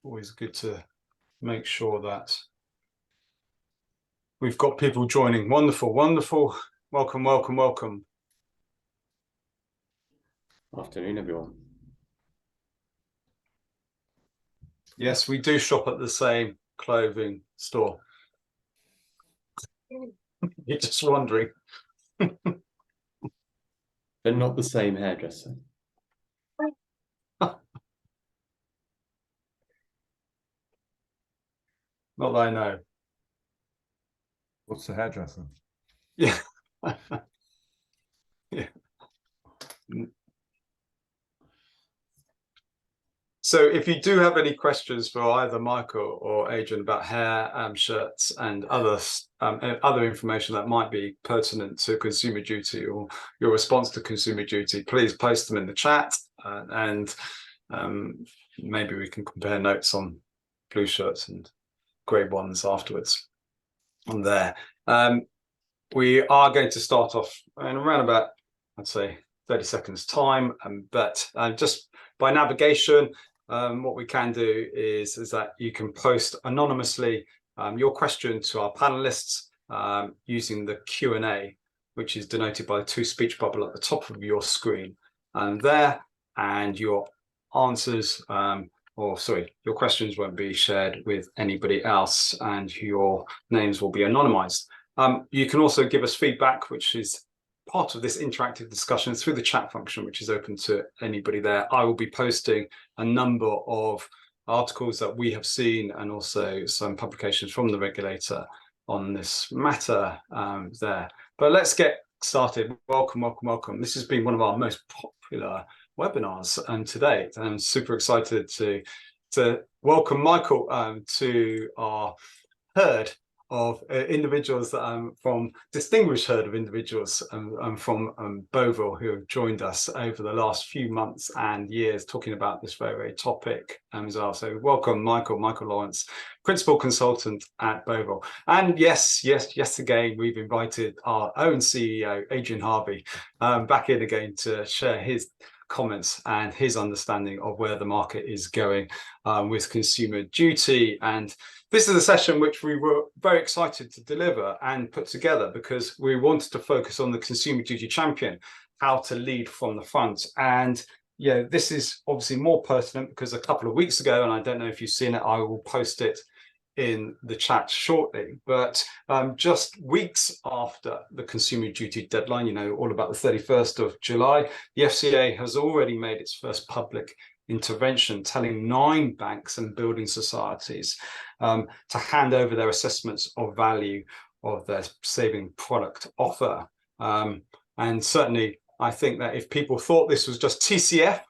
always good to make sure that we've got people joining. Wonderful, wonderful. Welcome, welcome, welcome. Afternoon, everyone. Yes, we do shop at the same clothing store. You're just wondering. They're not the same hairdresser. Not that I know. What's the hairdresser? Yeah. Yeah. So if you do have any questions for either Michael or Adrian about hair, shirts and other information that might be pertinent to consumer duty or your response to consumer duty, please post them in the chat and maybe we can compare notes on blue shirts and grey ones afterwards on there. We are going to start off in around about, I'd say, 30 seconds time, but just by navigation, what we can do is that you can post anonymously your question to our panelists using the Q&A, which is denoted by the two speech bubble at the top of your screen there, and your answers, your questions won't be shared with anybody else and your names will be anonymized. You can also give us feedback, which is part of this interactive discussion through the chat function, which is open to anybody there. I will be posting a number of articles that we have seen and also some publications from the regulator on this matter there. But let's get started. Welcome, welcome, welcome. This has been one of our most popular webinars to date. I'm super excited to welcome Michael to our herd of individuals from distinguished herd of individuals from Bovill who have joined us over the last few months and years talking about this very, very topic as well. So welcome, Michael Lawrence, Principal Consultant at Bovill. And yes, again, we've invited our own CEO, Adrian Harvey, back in again to share his comments and his understanding of where the market is going with consumer duty. And this is a session which we were very excited to deliver and put together because we wanted to focus on the consumer duty champion, how to lead from the front. And yeah, this is obviously more pertinent because a couple of weeks ago, and I don't know if you've seen it, I will post it in the chat shortly, but just weeks after the consumer duty deadline, you know, all about the 31st of July, the FCA has already made its first public intervention, telling 9 banks and building societies to hand over their assessments of value of their saving product offer. And certainly, I think that if people thought this was just TCF,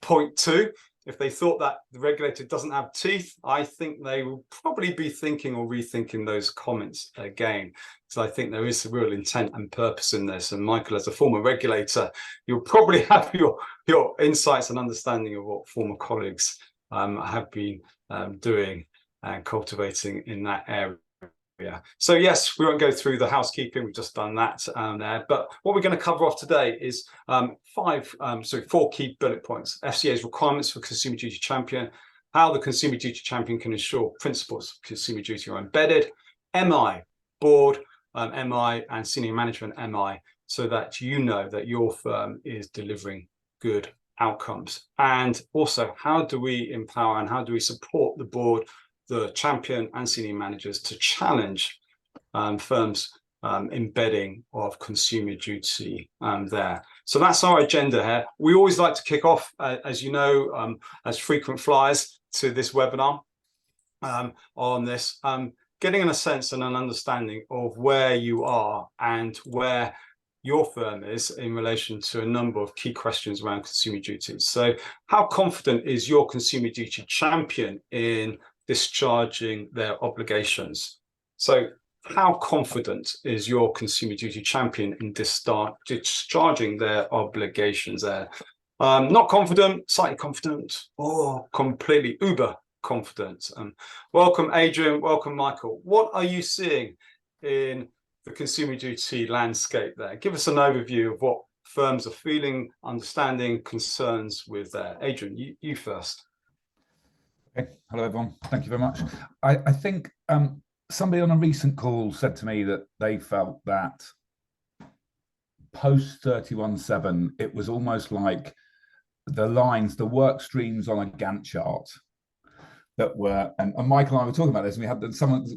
point 2, if they thought that the regulator doesn't have teeth, I think they will probably be thinking or rethinking those comments again. So I think there is a real intent and purpose in this. And Michael, as a former regulator, you'll probably have your insights and understanding of what former colleagues have been doing and cultivating in that area. So yes, we won't go through the housekeeping, we've just done that there, but what we're going to cover off today is 4 key bullet points. FCA's requirements for consumer duty champion, how the consumer duty champion can ensure principles of consumer duty are embedded, MI, board, MI and senior management MI, so that you know that your firm is delivering good outcomes. And also, how do we empower and how do we support the board, the champion and senior managers to challenge firms embedding of consumer duty there. So that's our agenda here. We always like to kick off, as you know, as frequent flyers to this webinar on this, getting a sense and an understanding of where you are and where your firm is in relation to a number of key questions around consumer duties. So how confident is your consumer duty champion in discharging their obligations? So how confident is your consumer duty champion in discharging their obligations there? Not confident, slightly confident, or completely uber confident. Welcome, Adrian. Welcome, Michael. What are you seeing in the consumer duty landscape there? Give us an overview of what firms are feeling, understanding, concerns with there. Adrian, you first. Okay. Hello, everyone. Thank you very much. I think somebody on a recent call said to me that they felt that post 31.7, it was almost like the lines, the work streams on a Gantt chart that were, and Michael and I were talking about this, and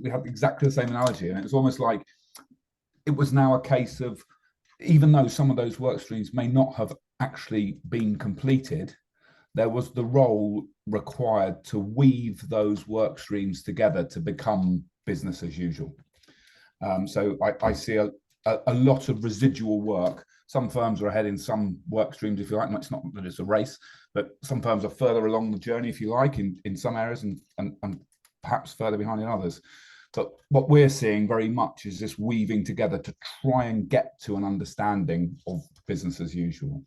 we had exactly the same analogy, and it was almost like it was now a case of, even though some of those work streams may not have actually been completed, there was the role required to weave those work streams together to become business as usual. So I see a lot of residual work. Some firms are ahead in some work streams, if you like. It's not that it's a race, but some firms are further along the journey, if you like, in some areas and perhaps further behind in others. But what we're seeing very much is this weaving together to try and get to an understanding of business as usual.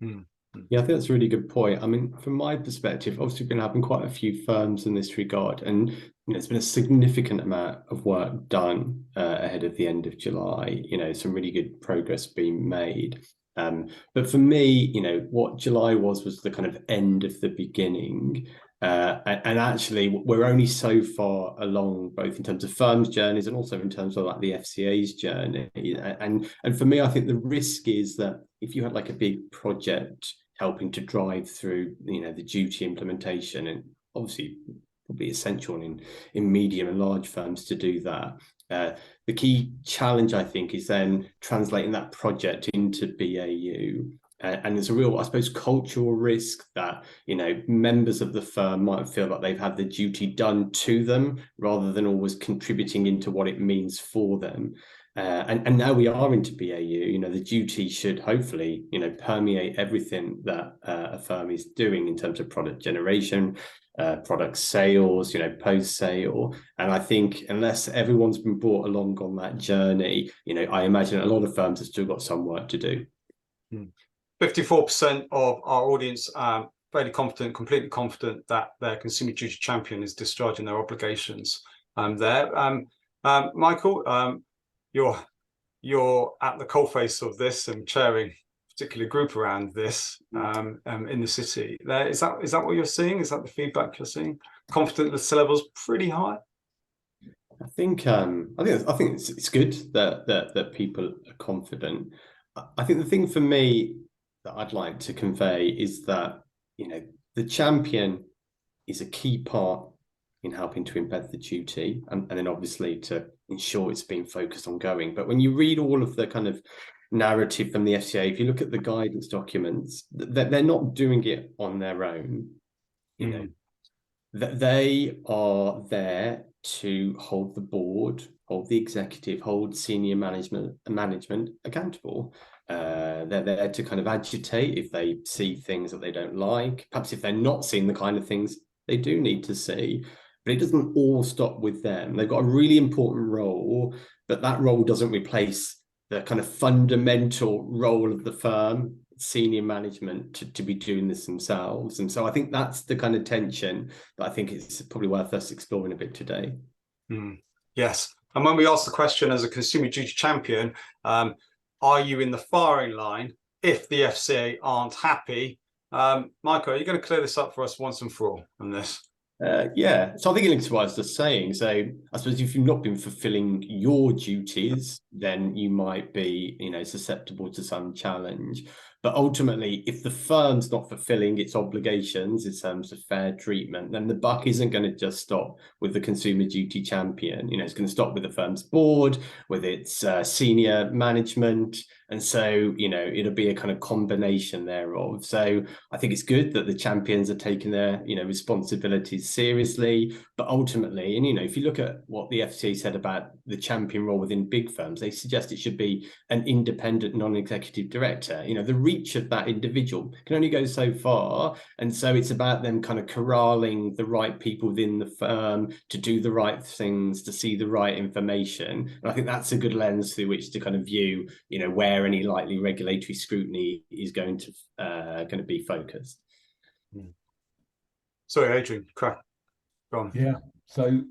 Mm. Yeah, I think that's a really good point. I mean, from my perspective, obviously, we're going to have quite a few firms in this regard, and there's been a significant amount of work done ahead of the end of July. Some really good progress being made. But for me, what July was the kind of end of the beginning. And actually, we're only so far along, both in terms of firms' journeys and also in terms of like the FCA's journey. And for me, I think the risk is that if you had like a big project helping to drive through, the duty implementation, and obviously probably essential in medium and large firms to do that. The key challenge, I think, is then translating that project into BAU. And there's a real, I suppose, cultural risk that, members of the firm might feel like they've had the duty done to them rather than always contributing into what it means for them. And now we are into BAU, the duty should hopefully, permeate everything that a firm is doing in terms of product generation, product sales, post-sale. And I think unless everyone's been brought along on that journey, I imagine a lot of firms have still got some work to do. 54% of our audience are fairly confident, completely confident that their consumer duty champion is discharging their obligations there. Michael, you're at the coalface of this and chairing a particular group around this in the city. Is that what you're seeing? Is that the feedback you're seeing? Confident the level's pretty high? I think it's good that people are confident. I think the thing for me that I'd like to convey is that the champion is a key part in helping to embed the duty, and then obviously to ensure it's being focused on going. But when you read all of the kind of narrative from the FCA, if you look at the guidance documents, they're not doing it on their own. That they are there to hold the board, hold the executive, hold senior management accountable. They're there to kind of agitate if they see things that they don't like, perhaps if they're not seeing the kind of things they do need to see. But it doesn't all stop with them. They've got a really important role, but that role doesn't replace the kind of fundamental role of the firm, senior management, to be doing this themselves. And so I think that's the kind of tension that I think it's probably worth us exploring a bit today. Yes. And when we ask the question as a consumer duty champion, are you in the firing line if the FCA aren't happy? Michael, are you going to clear this up for us once and for all on this? Yeah, so I think it links to what I was just saying. So I suppose if you've not been fulfilling your duties, then you might be, susceptible to some challenge. But ultimately, if the firm's not fulfilling its obligations in terms of fair treatment, then the buck isn't going to just stop with the consumer duty champion. It's going to stop with the firm's board, with its senior management. And so, it'll be a kind of combination thereof. So I think it's good that the champions are taking their, responsibilities seriously. But ultimately, and, if you look at what the FCA said about the champion role within big firms, they suggest it should be an independent non-executive director. The reach of that individual can only go so far. And so it's about them kind of corralling the right people within the firm to do the right things, to see the right information. And I think that's a good lens through which to kind of view, where any likely regulatory scrutiny is going to be focused. Sorry, Adrian, crack. Go on. Yeah. So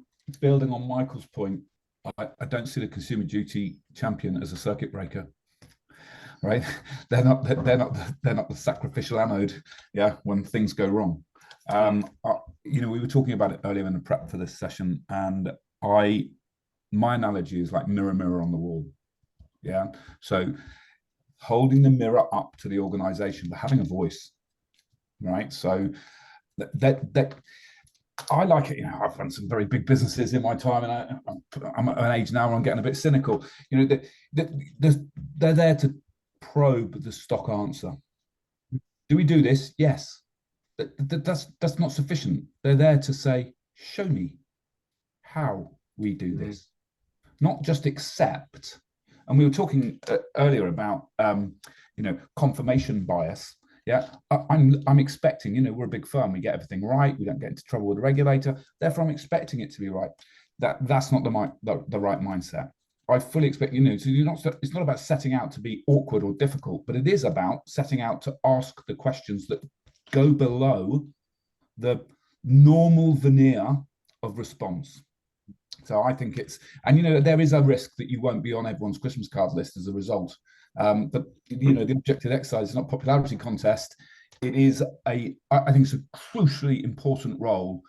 building on Michael's point, I don't see the consumer duty champion as a circuit breaker. Right? They're not the sacrificial anode, yeah, when things go wrong. you know, we were talking about it earlier in the prep for this session, and my analogy is like mirror, mirror on the wall. Yeah. So holding the mirror up to the organization, but having a voice, right? So that I like it. You know, I've run some very big businesses in my time, and I'm at an age now where I'm getting a bit cynical. You know, they're there to probe the stock answer. Do we do this? Yes. That's not sufficient. They're there to say, show me how we do this, not just accept. And we were talking earlier about you know, confirmation bias. Yeah, I'm expecting, you know, we're a big firm, we get everything right, we don't get into trouble with the regulator, therefore I'm expecting it to be right. That's not the right mindset. I fully expect, you know, so it's not about setting out to be awkward or difficult, but it is about setting out to ask the questions that go below the normal veneer of response. So I think it's, and you know, there is a risk that you won't be on everyone's Christmas card list as a result. But you know, the objective exercise is not a popularity contest. It is I think it's a crucially important role.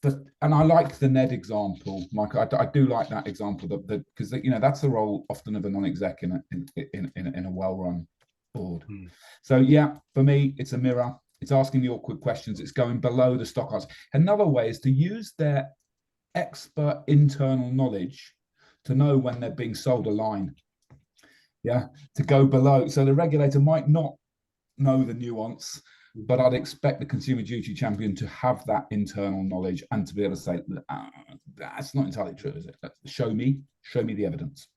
And I like the Ned example, Michael. I do like that example, because you know, that's the role often of a non-exec in a well-run board. So yeah, for me, it's a mirror. It's asking the awkward questions. It's going below the stock answer. Another way is to use their expert internal knowledge to know when they're being sold a line. Yeah, to go below. So the regulator might not know the nuance, but I'd expect the consumer duty champion to have that internal knowledge and to be able to say, that's not entirely true, is it? Show me the evidence.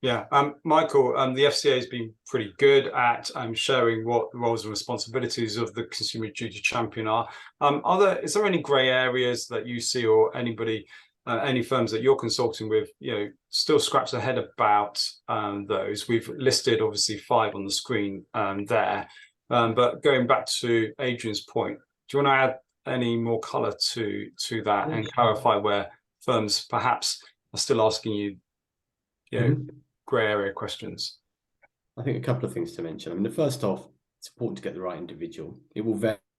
Yeah, Michael, the FCA has been pretty good at showing what the roles and responsibilities of the consumer duty champion are. Is there any grey areas that you see, or anybody, any firms that you're consulting with, you know, still scratch their head about those? We've listed obviously 5 on the screen there, but going back to Adrian's point, do you want to add any more colour to that and clarify where firms perhaps are still asking you, you know, grey area questions? I think a couple of things to mention. I mean, the first off, it's important to get the right individual. It will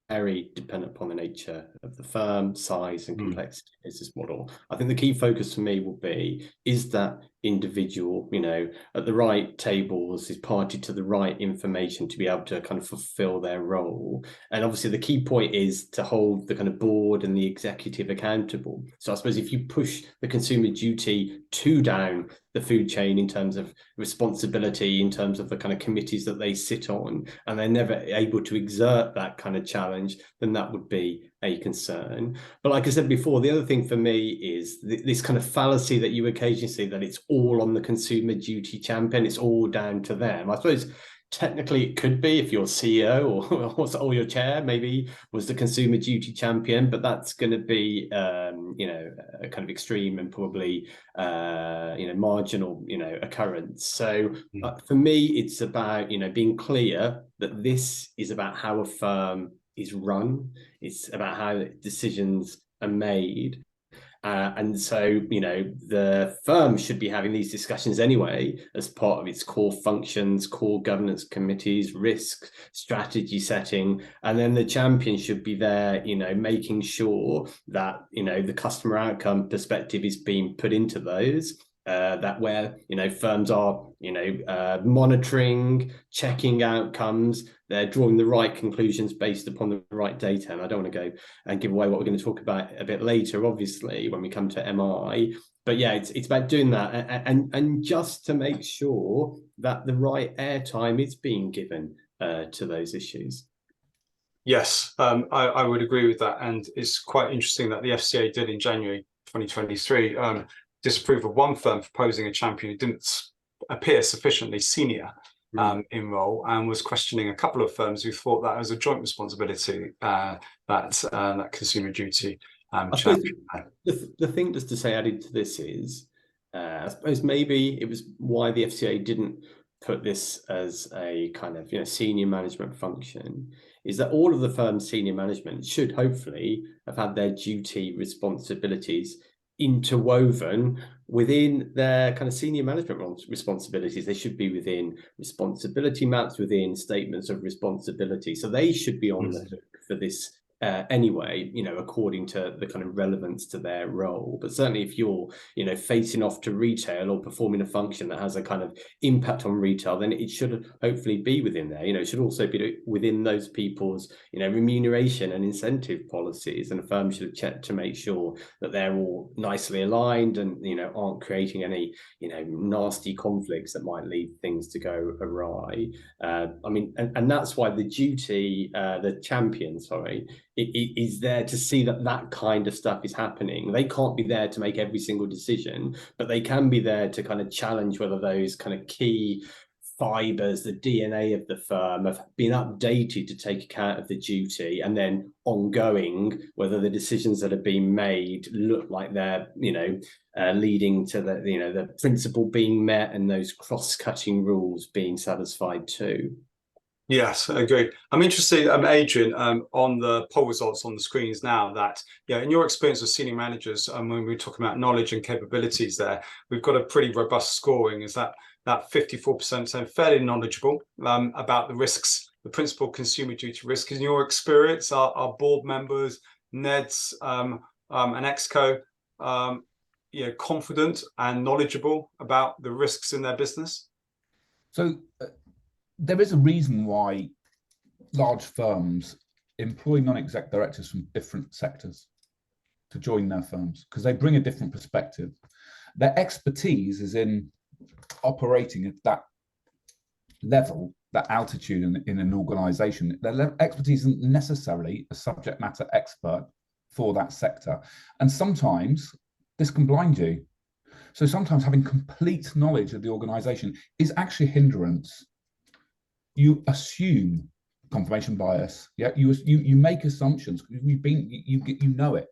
vary dependent upon the nature of the firm, size and complexity of the business model. I think the key focus for me will be, is that individual, you know, at the right tables, is party to the right information to be able to kind of fulfill their role. And obviously the key point is to hold the kind of board and the executive accountable. So I suppose if you push the consumer duty too down the food chain in terms of responsibility, in terms of the kind of committees that they sit on, and they're never able to exert that kind of challenge, then that would be a concern. But like I said before, the other thing for me is this kind of fallacy that you occasionally see, that it's all on the consumer duty champion, it's all down to them. I suppose technically it could be if your CEO or your chair maybe was the consumer duty champion, but that's going to be you know, a kind of extreme and probably you know, marginal, you know, occurrence. So for me, it's about, you know, being clear that this is about how a firm is run. It's about how decisions are made. And so, you know, the firm should be having these discussions anyway as part of its core functions, core governance committees, risk, strategy setting. And then the champion should be there, you know, making sure that, you know, the customer outcome perspective is being put into those. That where, you know, firms are, you know, monitoring, checking outcomes, they're drawing the right conclusions based upon the right data. And I don't want to go and give away what we're going to talk about a bit later, obviously, when we come to MI. But yeah, it's about doing that and just to make sure that the right airtime is being given to those issues. Yes, I would agree with that. And it's quite interesting that the FCA did in January 2023 disapprove of one firm proposing a champion who didn't appear sufficiently senior in role, and was questioning a couple of firms who thought that was a joint responsibility, that consumer duty champion. The thing just to say added to this is, I suppose maybe it was why the FCA didn't put this as a kind of, you know, senior management function, is that all of the firm's senior management should hopefully have had their duty responsibilities interwoven within their kind of senior management responsibilities. They should be within responsibility maps, within statements of responsibility. So they should be on the hook for this anyway, according to the kind of relevance to their role. But certainly if you're, facing off to retail or performing a function that has a kind of impact on retail, then it should hopefully be within there. It should also be within those people's, remuneration and incentive policies. And a firm should have checked to make sure that they're all nicely aligned and, aren't creating any, nasty conflicts that might lead things to go awry. And that's why the duty, the champion, it is there to see that kind of stuff is happening. They can't be there to make every single decision, but they can be there to kind of challenge whether those kind of key fibers, the DNA of the firm, have been updated to take account of the duty, and then ongoing, whether the decisions that have been made look like they're, leading to the principle being met and those cross-cutting rules being satisfied too. Yes, I agree. I'm interested, Adrian, on the poll results on the screens now, that, in your experience of senior managers, when we're talking about knowledge and capabilities there, we've got a pretty robust scoring. Is that 54% saying fairly knowledgeable about the risks, the principal consumer duty risk. In your experience, are board members, NEDs, and ExCo, confident and knowledgeable about the risks in their business? So there is a reason why large firms employ non-exec directors from different sectors to join their firms, because they bring a different perspective. Their expertise is in operating at that level, that altitude in an organization. Their expertise isn't necessarily a subject matter expert for that sector. And sometimes this can blind you. So sometimes having complete knowledge of the organization is actually a hindrance. You assume confirmation bias. Yeah, you make assumptions. You know it.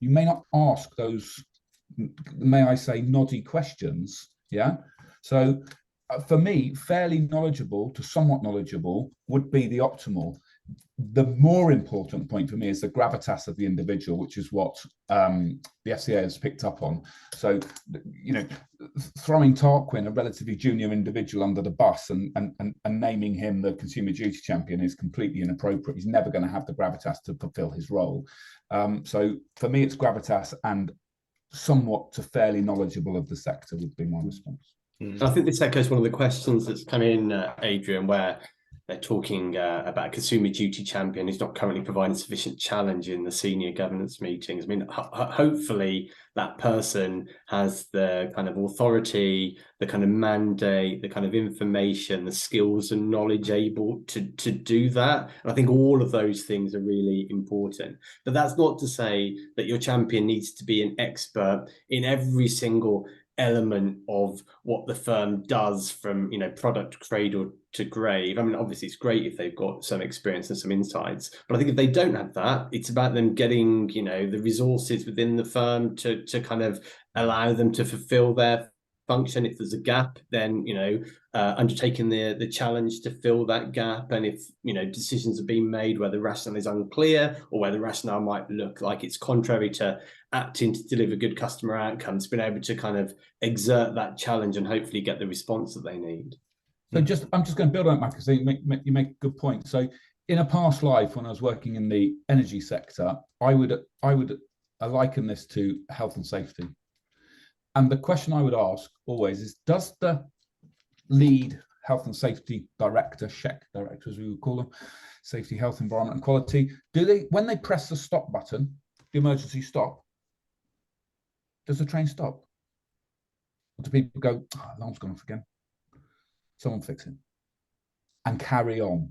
You may not ask those, may I say, noddy questions. Yeah. So for me, fairly knowledgeable to somewhat knowledgeable would be the optimal. The more important point for me is the gravitas of the individual, which is what the FCA has picked up on. So, throwing Tarquin, a relatively junior individual, under the bus and naming him the consumer duty champion is completely inappropriate. He's never going to have the gravitas to fulfill his role. So for me, it's gravitas and somewhat to fairly knowledgeable of the sector would be my response. I think this echoes one of the questions that's come in, Adrian, where they're talking about a consumer duty champion who's not currently providing sufficient challenge in the senior governance meetings. I mean, hopefully that person has the kind of authority, the kind of mandate, the kind of information, the skills and knowledge able to do that. And I think all of those things are really important. But that's not to say that your champion needs to be an expert in every single element of what the firm does, from product cradle to grave. I mean, obviously it's great if they've got some experience and some insights, but I think if they don't have that, it's about them getting the resources within the firm to kind of allow them to fulfill their function. If there's a gap, then undertaking the challenge to fill that gap. And if decisions are being made where the rationale is unclear, or where the rationale might look like it's contrary to acting to deliver good customer outcomes, being able to kind of exert that challenge and hopefully get the response that they need. So I'm just going to build on that, because you make a good point. So in a past life, when I was working in the energy sector, I would liken this to health and safety. And the question I would ask always is, does the lead health and safety director, SHEC director as we would call them, safety, health, environment and quality, when they press the stop button, the emergency stop, does the train stop? Or do people go, alarm's gone off again, someone fix it, and carry on?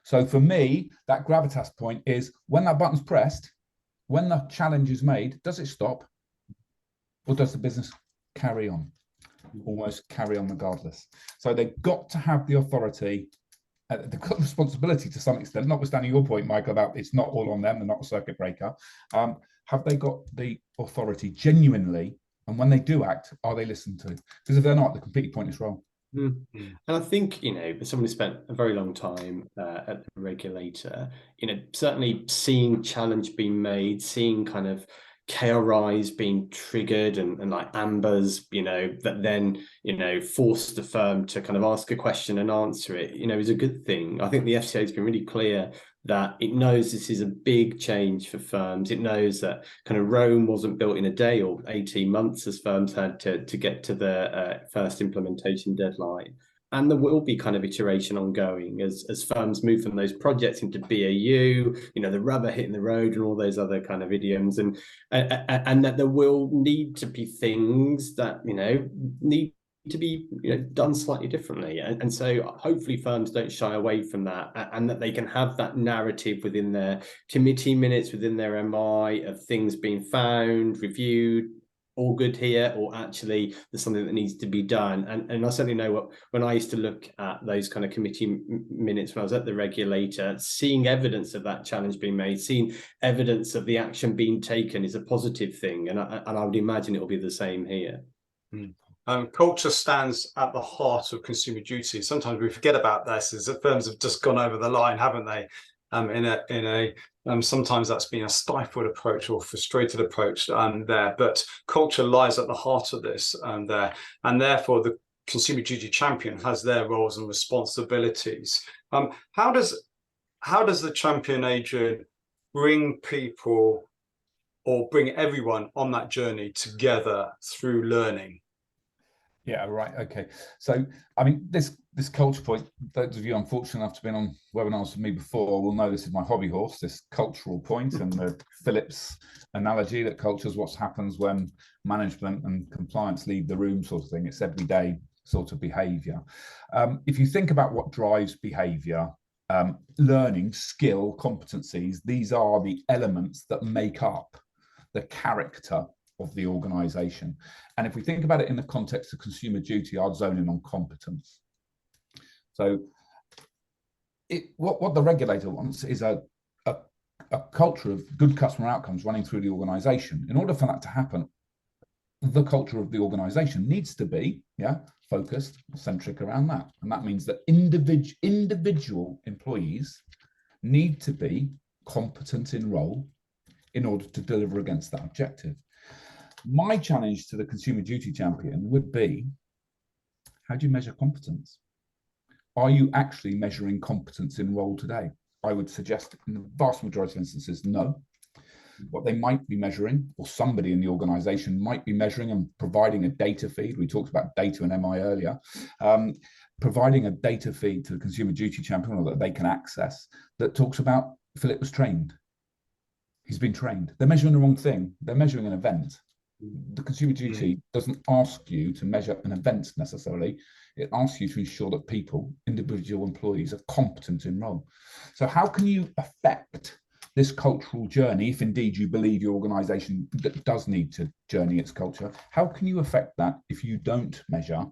So for me, that gravitas point is, when that button's pressed, when the challenge is made, does it stop? Or does the business carry on? Almost carry on regardless. So they've got to have the authority, they've got responsibility to some extent, notwithstanding your point, Michael, about it's not all on them, they're not a circuit breaker. Have they got the authority genuinely? And when they do act, are they listened to? Because if they're not, they're completely pointless role. And I think, someone who spent a very long time at the regulator, certainly seeing challenge being made, seeing kind of KRIs being triggered and like ambers, that then, force the firm to kind of ask a question and answer it, is a good thing. I think the FCA has been really clear that it knows this is a big change for firms. It knows that kind of Rome wasn't built in a day or 18 months, as firms had to get to the first implementation deadline. And there will be kind of iteration ongoing as firms move from those projects into BAU, the rubber hitting the road and all those other kind of idioms, and that there will need to be things that, need to be done slightly differently. And so hopefully firms don't shy away from that, and that they can have that narrative within their committee minutes, within their MI, of things being found, reviewed, all good here, or actually there's something that needs to be done. And I certainly know when I used to look at those kind of committee minutes when I was at the regulator, seeing evidence of that challenge being made, seeing evidence of the action being taken is a positive thing. And I would imagine it will be the same here. Culture stands at the heart of consumer duty. Sometimes we forget about this, is that firms have just gone over the line, haven't they? Sometimes that's been a stifled approach or frustrated approach there, but culture lies at the heart of this there, and therefore the consumer duty champion has their roles and responsibilities. How does the champion agent bring people or bring everyone on that journey together through learning? Yeah, right. Okay. So, I mean, this culture point, those of you unfortunate enough to be on webinars with me before will know this is my hobby horse, this cultural point, and the Phillips analogy that culture is what happens when management and compliance leave the room, sort of thing. It's everyday sort of behavior. If you think about what drives behavior, learning, skill, competencies, these are the elements that make up the character of the organization. And if we think about it in the context of consumer duty, I'd zone in on competence. So what the regulator wants is a culture of good customer outcomes running through the organization. In order for that to happen, the culture of the organization needs to be focused, centric around that. And that means that individual employees need to be competent in role in order to deliver against that objective. My challenge to the consumer duty champion would be, how do you measure competence? Are you actually measuring competence in role today? I would suggest in the vast majority of instances, no. What they might be measuring, or somebody in the organization might be measuring and providing a data feed. We talked about data and MI earlier. Providing a data feed to the consumer duty champion that they can access that talks about Philip was trained. He's been trained. They're measuring the wrong thing. They're measuring an event. The consumer duty doesn't ask you to measure an event necessarily. It asks you to ensure that people, individual employees, are competent in role. So how can you affect this cultural journey, if indeed you believe your organization does need to journey its culture? How can you affect that if you don't measure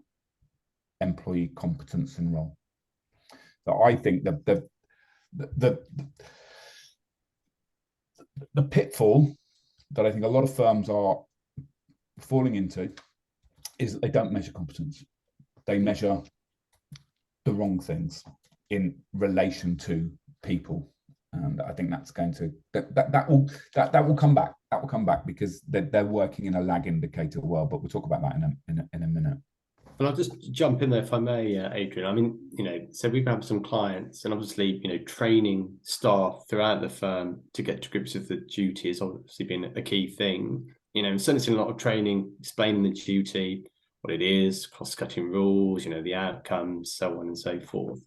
employee competence in role? So I think the pitfall that I think a lot of firms are falling into is that they don't measure competence. They measure the wrong things in relation to people, and I think that's going to that will come back. That will come back because they're working in a lag indicator world. But we'll talk about that in a minute. And I'll just jump in there if I may, Adrian. I mean, so we've had some clients, and obviously, training staff throughout the firm to get to grips with the duty has obviously been a key thing. Certainly seen a lot of training explaining the duty, what it is, cost-cutting rules, the outcomes, so on and so forth.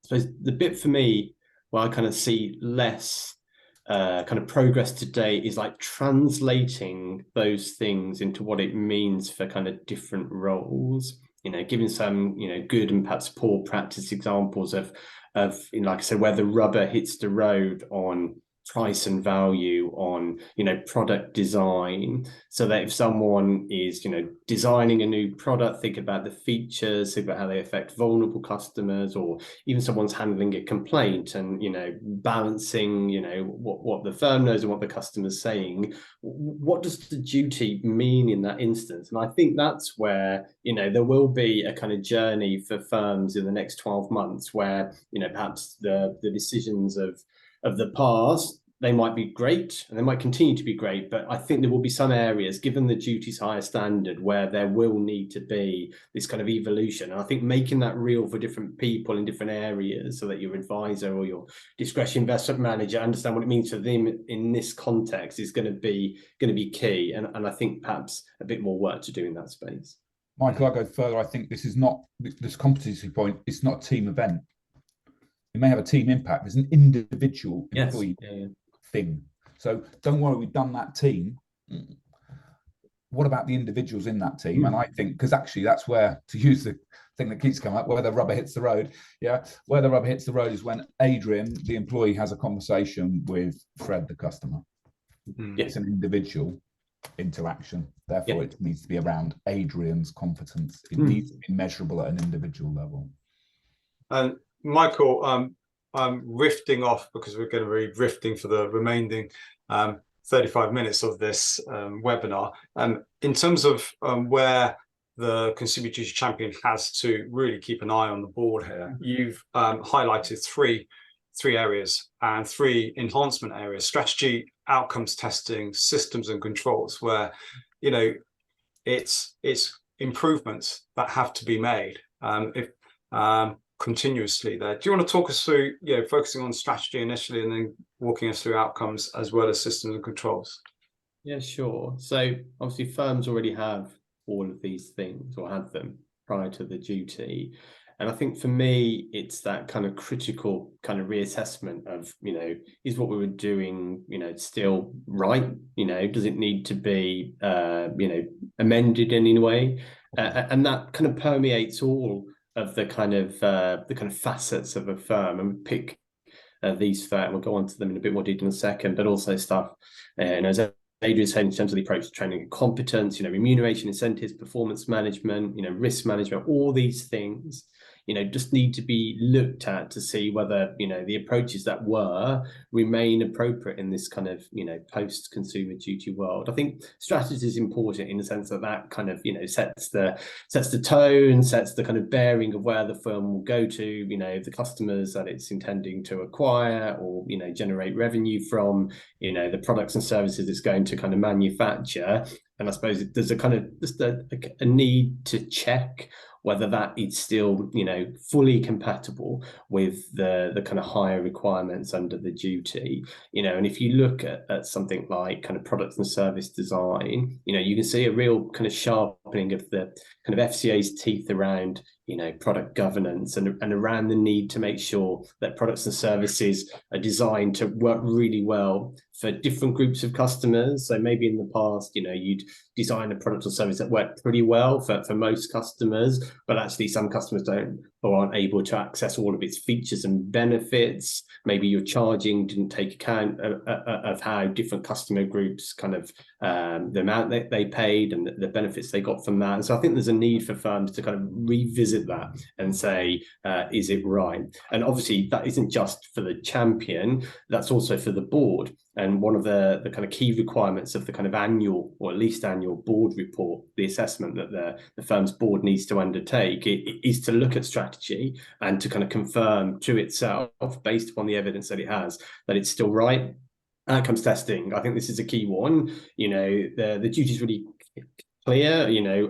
So the bit for me where I kind of see less kind of progress today is like translating those things into what it means for kind of different roles, giving some, good and perhaps poor practice examples of like I said, where the rubber hits the road on price and value, on product design, so that if someone is designing a new product, think about the features, think about how they affect vulnerable customers, or even someone's handling a complaint and balancing what the firm knows and what the customer's saying. What does the duty mean in that instance? And I think that's where there will be a kind of journey for firms in the next 12 months where perhaps the decisions of the past they might be great and they might continue to be great, but I think there will be some areas, given the duty's higher standard, where there will need to be this kind of evolution. And I think making that real for different people in different areas, so that your advisor or your discretionary investment manager understand what it means for them in this context, is going to be key. And I think perhaps a bit more work to do in that space. Michael, I'll go further. I think this is not, this competency point, it's not a team event. It may have a team impact. There's an individual employee thing. So don't worry, we've done that team. What about the individuals in that team? And I think, because actually that's where, to use the thing that keeps coming up, where the rubber hits the road. Yeah, where the rubber hits the road is when Adrian, the employee, has a conversation with Fred, the customer. It's an individual interaction. Therefore, it needs to be around Adrian's competence. It needs to be measurable at an individual level. And Michael, I'm rifting off because we're going to be rifting for the remaining 35 minutes of this webinar. In terms of where the Consumer Duty Champion has to really keep an eye on the board here, you've highlighted three areas and 3 enhancement areas: strategy, outcomes testing, systems and controls, where, you know, it's improvements that have to be made continuously there. Do you want to talk us through, focusing on strategy initially and then walking us through outcomes as well as systems and controls? Yeah, sure. So obviously firms already have all of these things, or had them prior to the duty. And I think for me, it's that kind of critical kind of reassessment of, is what we were doing, still right? Does it need to be, amended in any way? And that kind of permeates all of the kind of facets of a firm, and pick these firms. We'll go on to them in a bit more detail in a second, but also stuff, as Adrian said, in terms of the approach to training and competence, remuneration, incentives, performance management, risk management, all these things, just need to be looked at to see whether, the approaches that remain appropriate in this kind of, post-consumer duty world. I think strategy is important in the sense that kind of, sets the tone, sets the kind of bearing of where the firm will go to, the customers that it's intending to acquire or, generate revenue from, the products and services it's going to kind of manufacture. And I suppose there's a kind of just a need to check whether that is still, fully compatible with the kind of higher requirements under the duty, and if you look at something like kind of products and service design, you can see a real kind of sharpening of the kind of FCA's teeth around, product governance and around the need to make sure that products and services are designed to work really well for different groups of customers. So maybe in the past, you'd design a product or service that worked pretty well for most customers, but actually some customers don't or aren't able to access all of its features and benefits. Maybe your charging didn't take account of how different customer groups kind of the amount that they paid and the benefits they got from that. And so I think there's a need for firms to kind of revisit that and say, is it right? And obviously that isn't just for the champion, that's also for the board. And one of the kind of key requirements of the kind of annual, or at least annual board report, the assessment that the firm's board needs to undertake, is to look at strategy and to kind of confirm to itself, based upon the evidence that it has, that it's still right. Outcomes testing, I think this is a key one. The duty is really clear,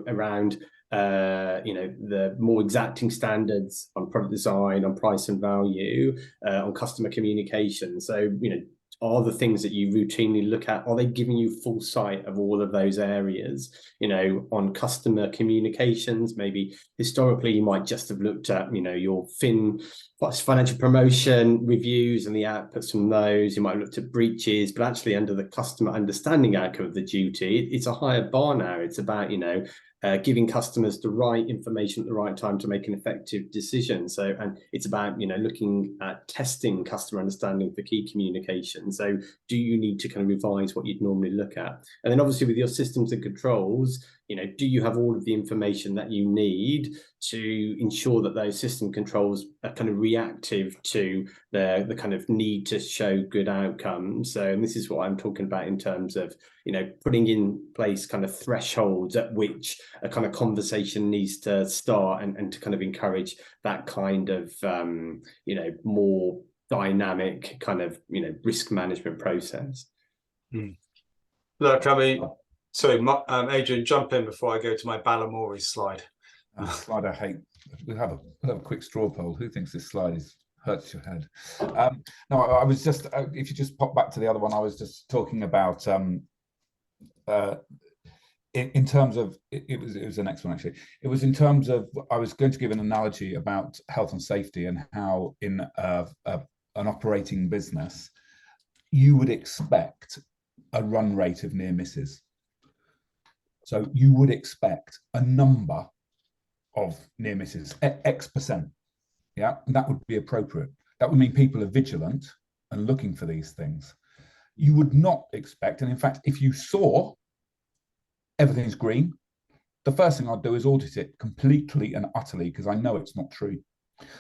around the more exacting standards on product design, on price and value, on customer communication. So, are the things that you routinely look at, are they giving you full sight of all of those areas? On customer communications, maybe historically you might just have looked at, your financial promotion reviews and the outputs from those. You might have looked at breaches, but actually under the customer understanding outcome of the duty, it's a higher bar now. It's about, giving customers the right information at the right time to make an effective decision. So, and it's about, looking at testing customer understanding for key communication. So do you need to kind of revise what you'd normally look at? And then obviously with your systems and controls, do you have all of the information that you need to ensure that those system controls are kind of reactive to the kind of need to show good outcomes? So, and this is what I'm talking about in terms of, putting in place kind of thresholds at which a kind of conversation needs to start, and to kind of encourage that kind of, more dynamic kind of, risk management process. Look, I mean, sorry, Adrian, jump in before I go to my Balamori slide. Slide I hate. We'll have a quick straw poll. Who thinks this slide hurts your head? No, I was just, if you just pop back to the other one, I was just talking about in terms of, it was the next one actually. It was in terms of, I was going to give an analogy about health and safety and how in an operating business, you would expect a run rate of near misses. So you would expect a number of near misses, X%. Yeah, and that would be appropriate. That would mean people are vigilant and looking for these things. You would not expect, and in fact, if you saw everything's green, the first thing I'd do is audit it completely and utterly, because I know it's not true.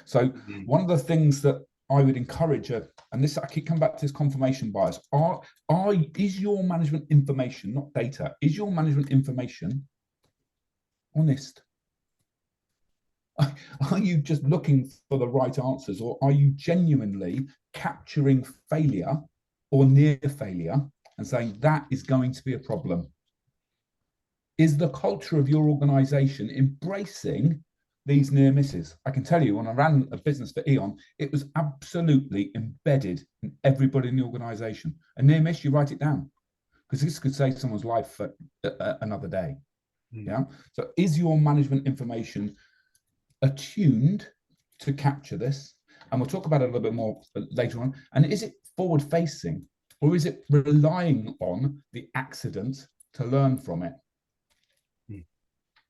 So one of the things that I would encourage, and this, I keep coming back to this confirmation bias, is your management information, not data, is your management information honest? Are you just looking for the right answers, or are you genuinely capturing failure or near failure and saying that is going to be a problem? Is the culture of your organization embracing these near misses? I can tell you, when I ran a business for Eon, it was absolutely embedded in everybody in the organization. A near miss, you write it down, because this could save someone's life for another day. Yeah. So is your management information attuned to capture this? And we'll talk about it a little bit more later on. And is it forward facing, or is it relying on the accident to learn from it?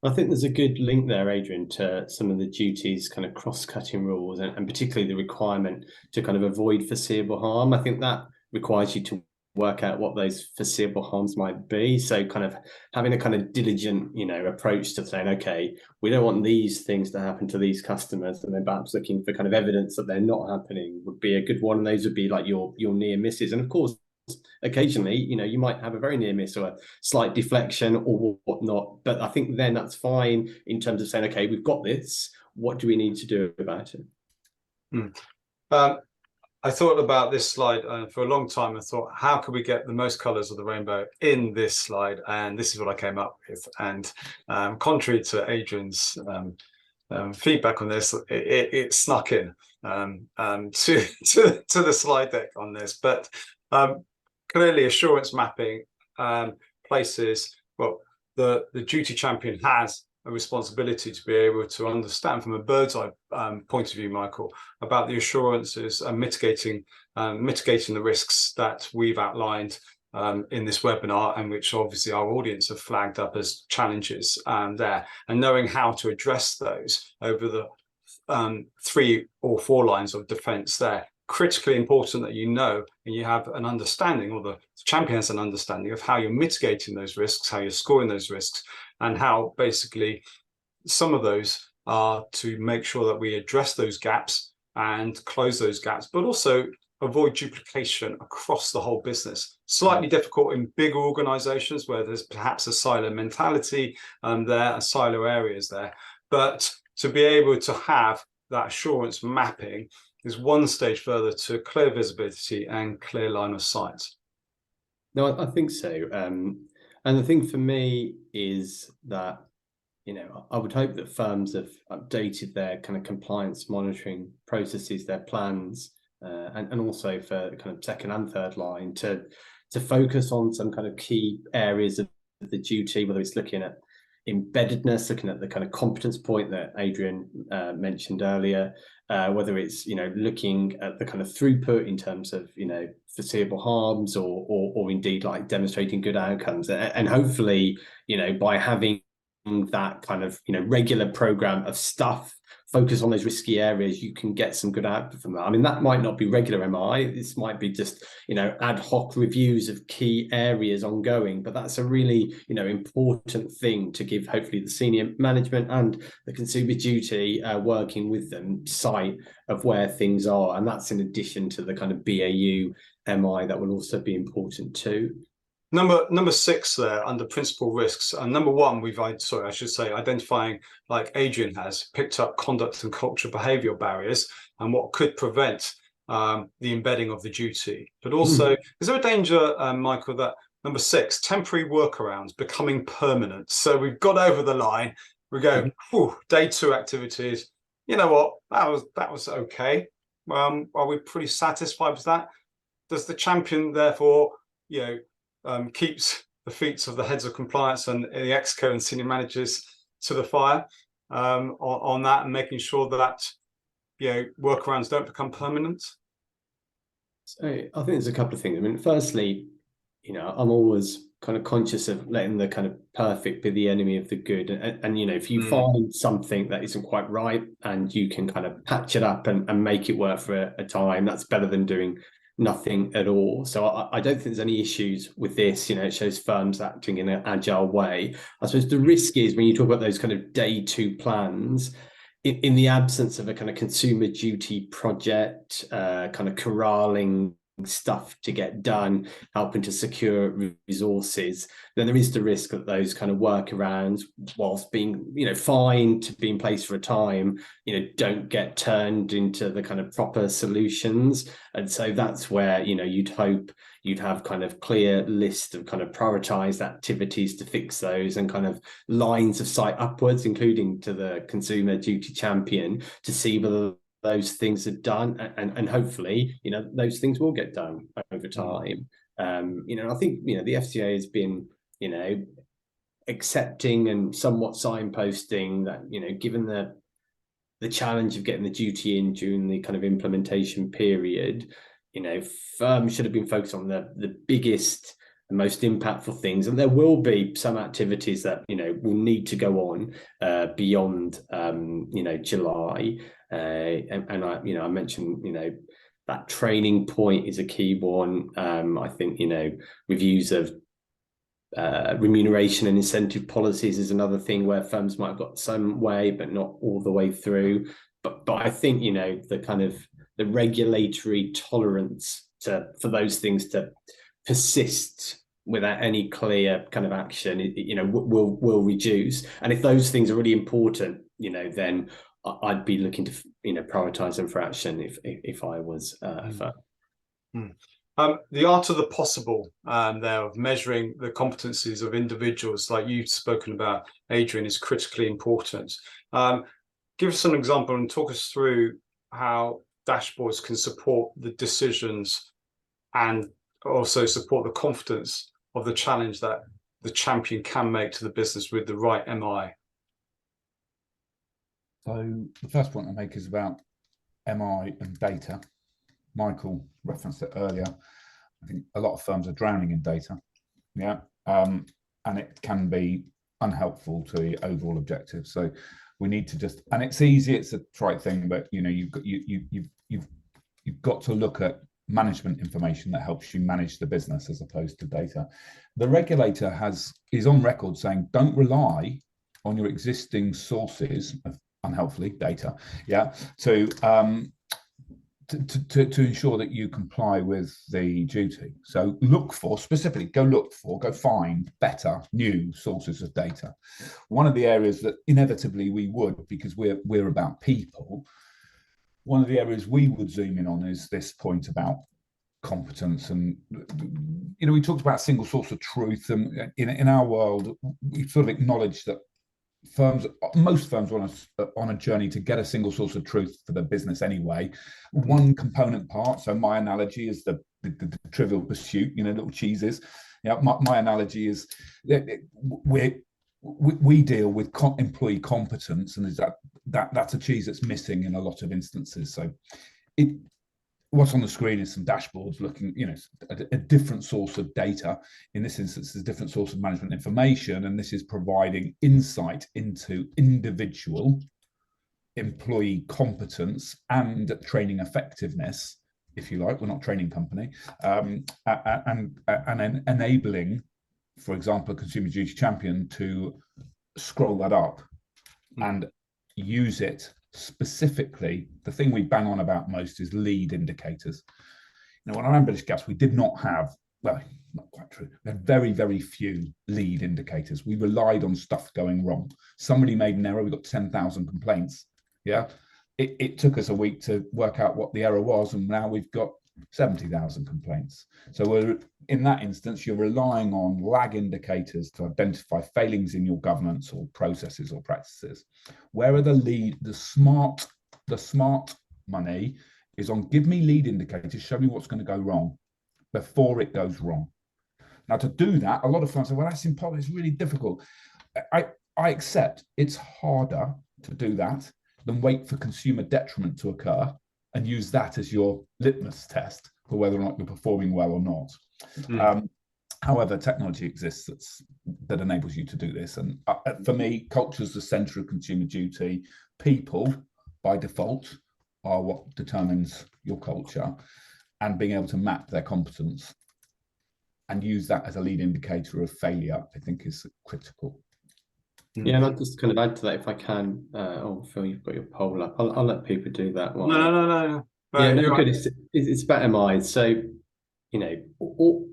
I think there's a good link there, Adrian, to some of the duties, kind of cross-cutting rules, and particularly the requirement to kind of avoid foreseeable harm. I think that requires you to work out what those foreseeable harms might be. So kind of having a kind of diligent, approach to saying, okay, we don't want these things to happen to these customers, and then perhaps looking for kind of evidence that they're not happening would be a good one. And those would be like your near misses. And of course, occasionally, you might have a very near miss or a slight deflection or whatnot, but I think then that's fine in terms of saying, okay, we've got this, what do we need to do about it? I thought about this slide for a long time. I thought, how could we get the most colors of the rainbow in this slide? And this is what I came up with. And contrary to Adrian's feedback on this, it snuck in to the slide deck on this. But clearly, assurance mapping places, well, the duty champion has a responsibility to be able to understand from a bird's eye point of view, Michael, about the assurances and mitigating the risks that we've outlined in this webinar, and which obviously our audience have flagged up as challenges there, and knowing how to address those over the 3 or 4 lines of defense there. Critically important that you know and you have an understanding, or the champion has an understanding of how you're mitigating those risks, how you're scoring those risks, and how basically some of those are to make sure that we address those gaps and close those gaps, but also avoid duplication across the whole business. Slightly difficult in bigger organizations where there's perhaps a silo mentality there, silo areas there, but to be able to have that assurance mapping is one stage further to clear visibility and clear line of sight. No, I think so. And the thing for me is that, I would hope that firms have updated their kind of compliance monitoring processes, their plans, and also for kind of second and third line to focus on some kind of key areas of the duty, whether it's looking at embeddedness, looking at the kind of competence point that Adrian mentioned earlier, whether it's looking at the kind of throughput in terms of foreseeable harms, or indeed like demonstrating good outcomes, and hopefully by having that kind of regular program of stuff focus on those risky areas, you can get some good output from that. I mean, that might not be regular MI. This might be just, ad hoc reviews of key areas ongoing, but that's a really, important thing to give hopefully the senior management and the consumer duty working with them sight of where things are. And that's in addition to the kind of BAU MI that will also be important too. Number 6 there under principal risks. And number 1, identifying, like Adrian has picked up, conduct and culture behavioral barriers and what could prevent the embedding of the duty. But also, is there a danger, Michael, that number 6, temporary workarounds becoming permanent? So we've got over the line. We go, day 2 activities. You know what? That was okay. Are we pretty satisfied with that? Does the champion therefore, keeps the feet of the heads of compliance and the exco and senior managers to the fire on that, and making sure that workarounds don't become permanent? So I think there's a couple of things. I mean, firstly, I'm always kind of conscious of letting the kind of perfect be the enemy of the good. And if you find something that isn't quite right and you can kind of patch it up and make it work for a time, that's better than doing nothing at all. So I don't think there's any issues with this. It shows firms acting in an agile way. I suppose the risk is when you talk about those kind of day 2 plans, in the absence of a kind of consumer duty project, kind of corralling stuff to get done, helping to secure resources, then there is the risk that those kind of workarounds, whilst being fine to be in place for a time, don't get turned into the kind of proper solutions. And so that's where you'd hope you'd have kind of clear list of kind of prioritized activities to fix those, and kind of lines of sight upwards, including to the consumer duty champion, to see whether those things are done, and hopefully those things will get done over time. I think the FCA has been accepting and somewhat signposting that given the challenge of getting the duty in during the kind of implementation period, firms should have been focused on the biggest and most impactful things, and there will be some activities that will need to go on beyond July. And I mentioned that training point is a key one. I think reviews of remuneration and incentive policies is another thing where firms might have got some way but not all the way through. But I think the kind of the regulatory tolerance for those things to persist without any clear kind of action will reduce. And if those things are really important, then I'd be looking to prioritize them for action if I was a firm. The art of the possible there of measuring the competencies of individuals, like you've spoken about, Adrian, is critically important. Give us an example and talk us through how dashboards can support the decisions and also support the confidence of the challenge that the champion can make to the business with the right MI. So the first point I make is about MI and data. Michael referenced it earlier. I think a lot of firms are drowning in data, and it can be unhelpful to the overall objective. So we need to just, and it's easy, it's a trite thing, but you've got to look at management information that helps you manage the business as opposed to data. The regulator is on record saying don't rely on your existing sources of, unhelpfully, data, to ensure that you comply with the duty. So go find better new sources of data. One of the areas that inevitably we would, because we're about people, one of the areas we would zoom in on is this point about competence. And we talked about single source of truth, and in our world we sort of acknowledge that most firms are on a journey to get a single source of truth for their business anyway. One component part, so my analogy is the Trivial Pursuit, little cheeses. My analogy is we deal with employee competence, and is that's a cheese that's missing in a lot of instances. So what's on the screen is some dashboards looking, a different source of data. In this instance, there's a different source of management information, and this is providing insight into individual employee competence and training effectiveness, if you like. We're not a training company, and enabling, for example, a consumer duty champion to scroll that up and use it. Specifically, the thing we bang on about most is lead indicators. When I ran British Gas, we did not have, well, not quite true, we had very, very few lead indicators. We relied on stuff going wrong. Somebody made an error, we got 10,000 complaints. it took us a week to work out what the error was, and now we've got 70,000 complaints. So we're in that instance, you're relying on lag indicators to identify failings in your governance or processes or practices. Where are the smart money is on give me lead indicators, show me what's going to go wrong before it goes wrong. Now, to do that, a lot of firms say, well, that's impossible, it's really difficult. I accept it's harder to do that than wait for consumer detriment to occur and use that as your litmus test for whether or not you're performing well or not. However, technology exists that enables you to do this. And for me, culture is the center of consumer duty. People, by default, are what determines your culture, and being able to map their competence and use that as a lead indicator of failure, I think, is critical. Yeah, and I'll just kind of add to that if I can. Oh, Phil, you've got your poll up. I'll let people do that one. No. Yeah, no, good. It's about MI. So, you know,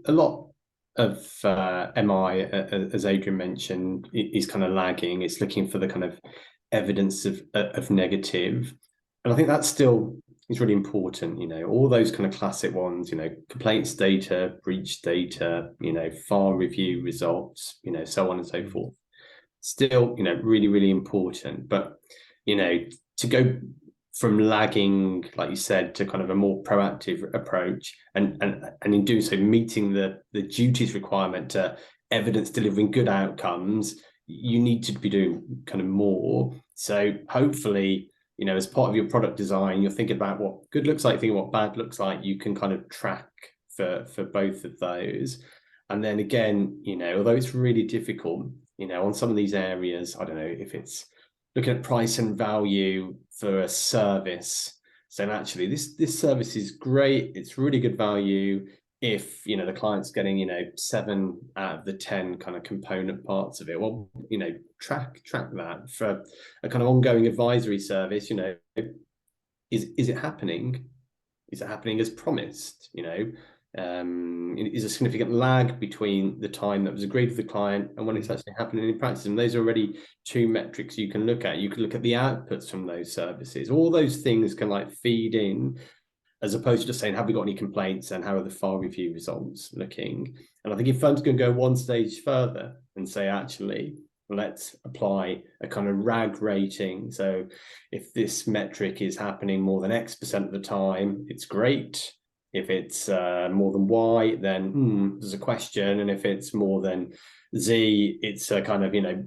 a lot of MI, as Adrian mentioned, is kind of lagging. It's looking for the kind of evidence of negative. And I think that still is really important, you know, all those kind of classic ones, you know, complaints data, breach data, you know, file review results, you know, so on and so forth. Still, you know, really, really important. But, you know, to go from lagging, like you said, to kind of a more proactive approach, and in doing so, meeting the duties requirement to evidence delivering good outcomes, you need to be doing kind of more. So hopefully, you know, as part of your product design, you're thinking about what good looks like, thinking what bad looks like. You can kind of track for both of those. And then again, you know, although it's really difficult, you know, on some of these areas, I don't know if it's looking at price and value for a service, saying actually this service is great, it's really good value if, you know, the client's getting, you know, 7 out of the 10 kind of component parts of it. Well, you know, track that for a kind of ongoing advisory service. You know, is it happening? Is it happening as promised? You know, is a significant lag between the time that was agreed with the client and when it's actually happening in practice. And those are already 2 metrics you can look at. You can look at the outputs from those services. All those things can like feed in, as opposed to just saying, have we got any complaints and how are the file review results looking? And I think if firms can go one stage further and say, actually, let's apply a kind of RAG rating. So if this metric is happening more than X% of the time, it's great. If it's more than Y, then there's a question. And if it's more than Z, it's a kind of, you know,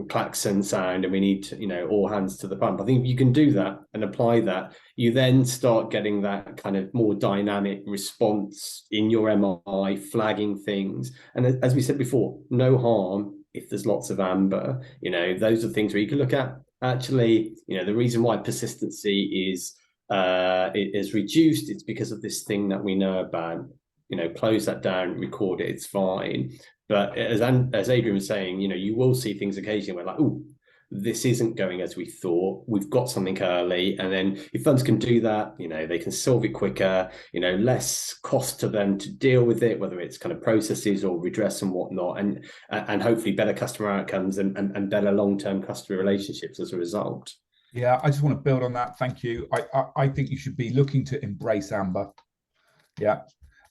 klaxon sound, and we need to, you know, all hands to the pump. I think if you can do that and apply that, you then start getting that kind of more dynamic response in your MI, flagging things. And as we said before, no harm if there's lots of amber. You know, those are things where you can look at, actually, you know, the reason why persistency is reduced, it's because of this thing that we know about. You know, close that down, record it, it's fine. But as Adrian was saying, you know, you will see things occasionally where like, oh, this isn't going as we thought. We've got something early. And then if firms can do that, you know, they can solve it quicker, you know, less cost to them to deal with it, whether it's kind of processes or redress and whatnot, and hopefully better customer outcomes and better long-term customer relationships as a result. Yeah, I just want to build on that. Thank you. I think you should be looking to embrace amber. Yeah,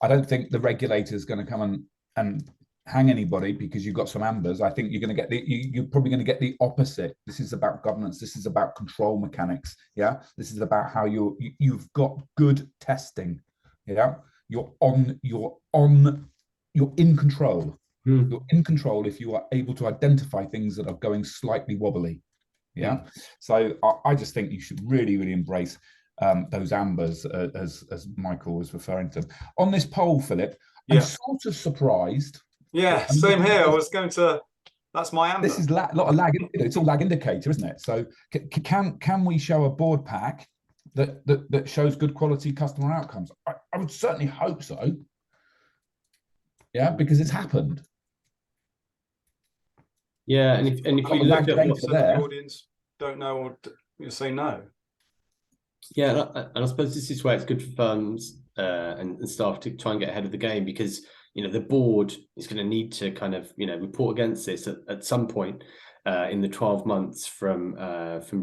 I don't think the regulator is going to come and hang anybody because you've got some ambers. I think you're going to get you're probably going to get the opposite. This is about governance. This is about control mechanics. Yeah, this is about how you've got good testing. Yeah, you're in control. You're in control if you are able to identify things that are going slightly wobbly. Yeah. So I just think you should really, really embrace those ambers, as Michael was referring to. On this poll, Philip, I'm sort of surprised. Yeah, same here. I was going to. That's my amber. This is a lot of lag. It's all lag indicator, isn't it? So can we show a board pack that shows good quality customer outcomes? I would certainly hope so. Yeah, because it's happened. Yeah, and if we look at what the audience don't know, or you say no. Yeah, and I suppose this is where it's good for firms and staff to try and get ahead of the game, because, you know, the board is going to need to kind of, you know, report against this at some point. in the 12 months from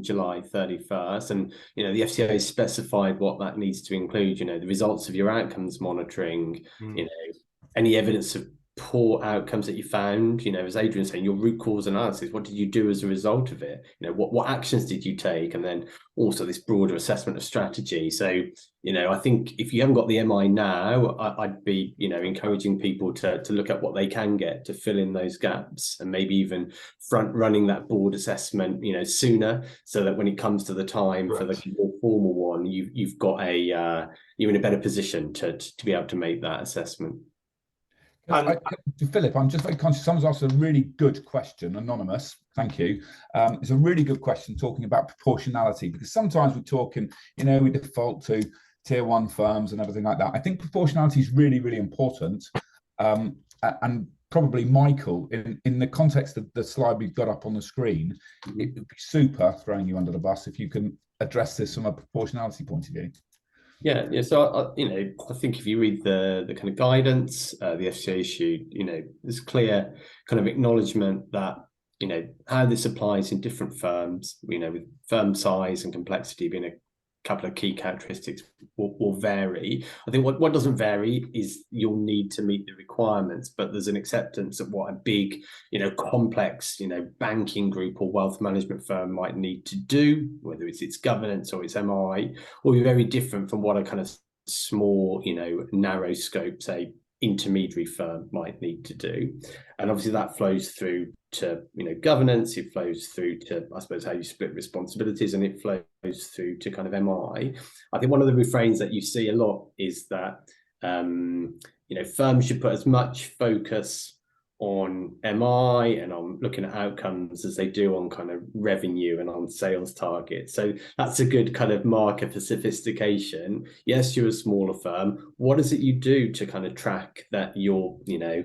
July 31st. And, you know, the FCA has specified what that needs to include, you know, the results of your outcomes monitoring, you know, any evidence of poor outcomes that you found, you know, as Adrian saying, your root cause analysis, what did you do as a result of it? You know, what actions did you take? And then also this broader assessment of strategy. So, you know, I think if you haven't got the MI now, I'd be, you know, encouraging people to look at what they can get to fill in those gaps, and maybe even front running that board assessment, you know, sooner, so that when it comes to the time for the more formal one, you've got you're in a better position to be able to make that assessment. Philip, I'm just very conscious. Someone's asked a really good question, anonymous. Thank you. It's a really good question talking about proportionality, because sometimes we talk and, you know, we default to tier one firms and everything like that. I think proportionality is really, really important. And probably Michael, in the context of the slide we've got up on the screen, it would be super, throwing you under the bus, if you can address this from a proportionality point of view. Yeah. So you know, I think if you read the kind of guidance the FCA issued, you know, there's clear kind of acknowledgement that, you know, how this applies in different firms, you know, with firm size and complexity being a couple of key characteristics, will vary. I think what doesn't vary is you'll need to meet the requirements, but there's an acceptance of what a big, you know, complex, you know, banking group or wealth management firm might need to do, whether it's its governance or its MI, will be very different from what a kind of small, you know, narrow scope, say, intermediary firm might need to do. And obviously that flows through to, you know, governance, it flows through to, I suppose, how you split responsibilities, and it flows through to kind of MI. I think one of the refrains that you see a lot is that, you know, firms should put as much focus on MI and on looking at outcomes as they do on kind of revenue and on sales targets. So that's a good kind of marker for sophistication. Yes, you're a smaller firm. What is it you do to kind of track that you're, you know,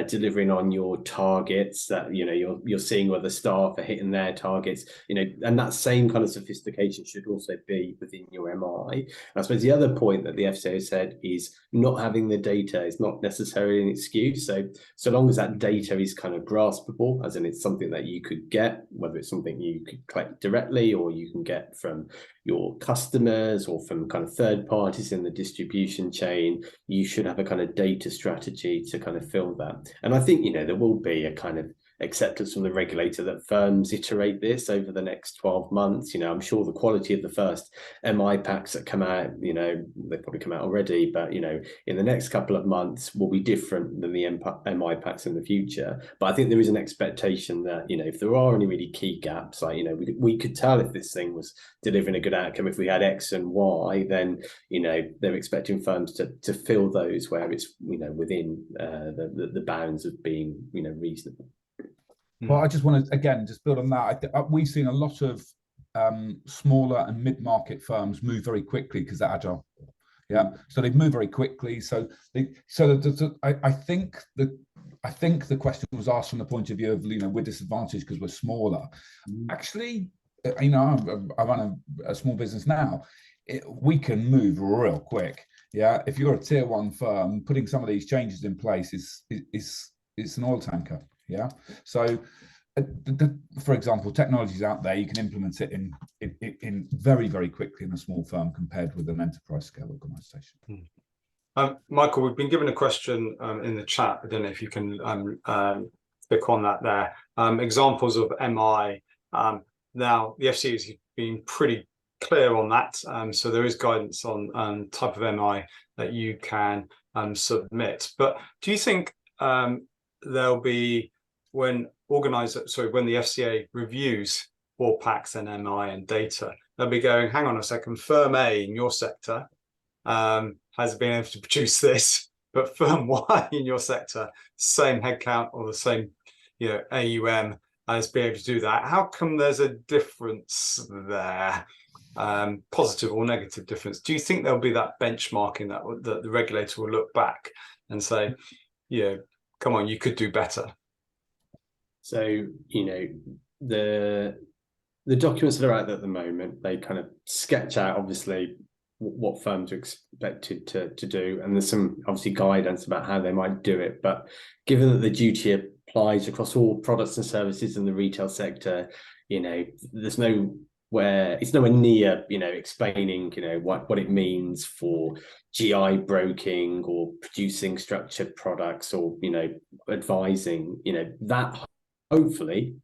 delivering on your targets, that, you know, you're seeing whether staff are hitting their targets, you know, and that same kind of sophistication should also be within your MI. And I suppose the other point that the FCA said is not having the data is not necessarily an excuse. So long as that data is kind of graspable, as in it's something that you could get, whether it's something you could collect directly or you can get from your customers or from kind of third parties in the distribution chain, you should have a kind of data strategy to kind of fill that. And I think, you know, there will be a kind of acceptance from the regulator that firms iterate this over the next 12 months. You know, I'm sure the quality of the first MI packs that come out, you know, they probably come out already, but, you know, in the next couple of months will be different than the MI packs in the future. But I think there is an expectation that, you know, if there are any really key gaps, like, you know, we could tell if this thing was delivering a good outcome. If we had X and Y, then, you know, they're expecting firms to fill those where it's, you know, within the bounds of being, you know, reasonable. Well, I just want to, again, just build on that. We've seen a lot of smaller and mid-market firms move very quickly because they're agile. Yeah, so they've moved very quickly. I think the question was asked from the point of view of, you know, we're disadvantaged because we're smaller. Actually, you know, I run a small business now. We can move real quick. Yeah, if you're a tier one firm, putting some of these changes in place is an oil tanker. Yeah, so for example, technologies out there, you can implement it in very, very quickly in a small firm compared with an enterprise scale organization. Michael, we've been given a question in the chat. I don't know if you can click on that there. Examples of MI. Now, the FCA has been pretty clear on that. So there is guidance on type of MI that you can submit. But do you think there'll be, when the FCA reviews all packs and MI and data, they'll be going, hang on a second, firm A in your sector has been able to produce this, but firm Y in your sector, same headcount or the same, you know, AUM, has been able to do that. How come there's a difference there? Positive or negative difference? Do you think there'll be that benchmarking that the regulator will look back and say, yeah, come on, you could do better? So, you know, the documents that are out there at the moment, they kind of sketch out, obviously, what firms are expected to do. And there's some, obviously, guidance about how they might do it. But given that the duty applies across all products and services in the retail sector. You know, there's it's nowhere near, you know, explaining, you know, what it means for GI broking or producing structured products or, you know, advising, you know, that hopefully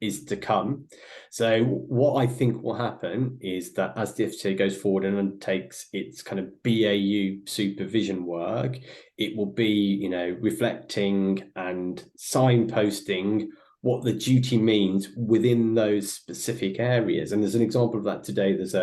is to come. So what I think will happen is that as the FCA goes forward and undertakes its kind of BAU supervision work, it will be, you know, reflecting and signposting what the duty means within those specific areas. And there's an example of that today. There's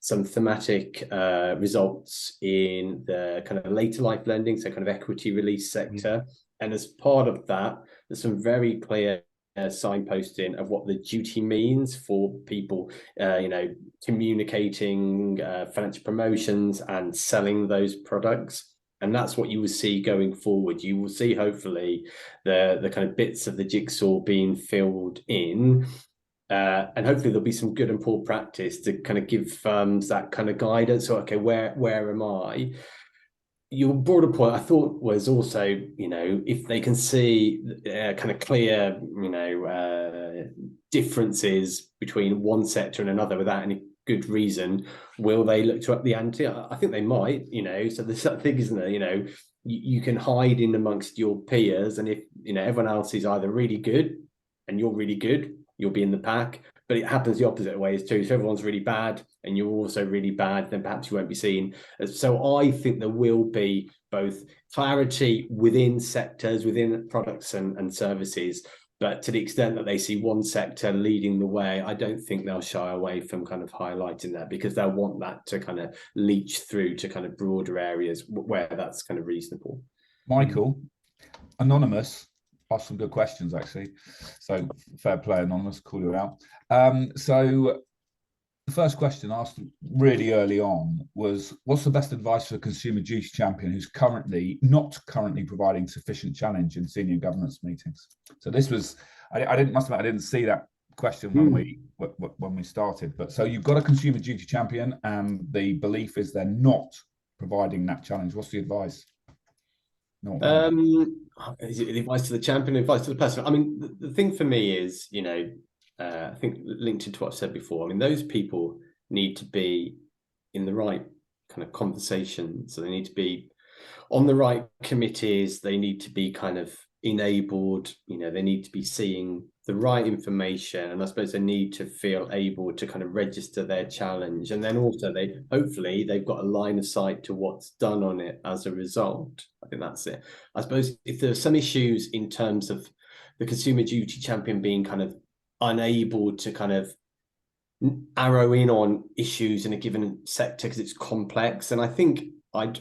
some thematic results in the kind of later life lending, so kind of equity release sector. And as part of that, there's some very clear signposting of what the duty means for people, you know, communicating financial promotions and selling those products. And that's what you will see going forward. You will see, hopefully, the kind of bits of the jigsaw being filled in. And hopefully there'll be some good and poor practice to kind of give firms that kind of guidance. So, okay, where am I? Your broader point, I thought, was also, you know, if they can see kind of clear, you know, differences between one sector and another without any good reason, will they look to up the ante? I think they might, you know. So there's that thing, isn't there? You know, you can hide in amongst your peers, and if, you know, everyone else is either really good and you're really good, you'll be in the pack. But it happens the opposite ways too. So everyone's really bad and you're also really bad, then perhaps you won't be seen. So I think there will be both clarity within sectors, within products and services. But to the extent that they see one sector leading the way, I don't think they'll shy away from kind of highlighting that, because they'll want that to kind of leach through to kind of broader areas where that's kind of reasonable. Michael, Anonymous asked some good questions, actually. So fair play, Anonymous, call you out. So the first question asked really early on was, what's the best advice for a consumer duty champion who's not currently providing sufficient challenge in senior governance meetings? So this was, I didn't see that question when we started. But so you've got a consumer duty champion and the belief is they're not providing that challenge. What's the advice? Is it advice to the champion, advice to the person? I mean, the thing for me is, you know, I think linked to what I've said before, I mean, those people need to be in the right kind of conversation. So they need to be on the right committees. They need to be kind of enabled, you know, they need to be seeing the right information. And I suppose they need to feel able to kind of register their challenge. And then also hopefully they've got a line of sight to what's done on it as a result. I think that's it. I suppose if there are some issues in terms of the consumer duty champion being kind of unable to kind of arrow in on issues in a given sector because it's complex, and I think I'd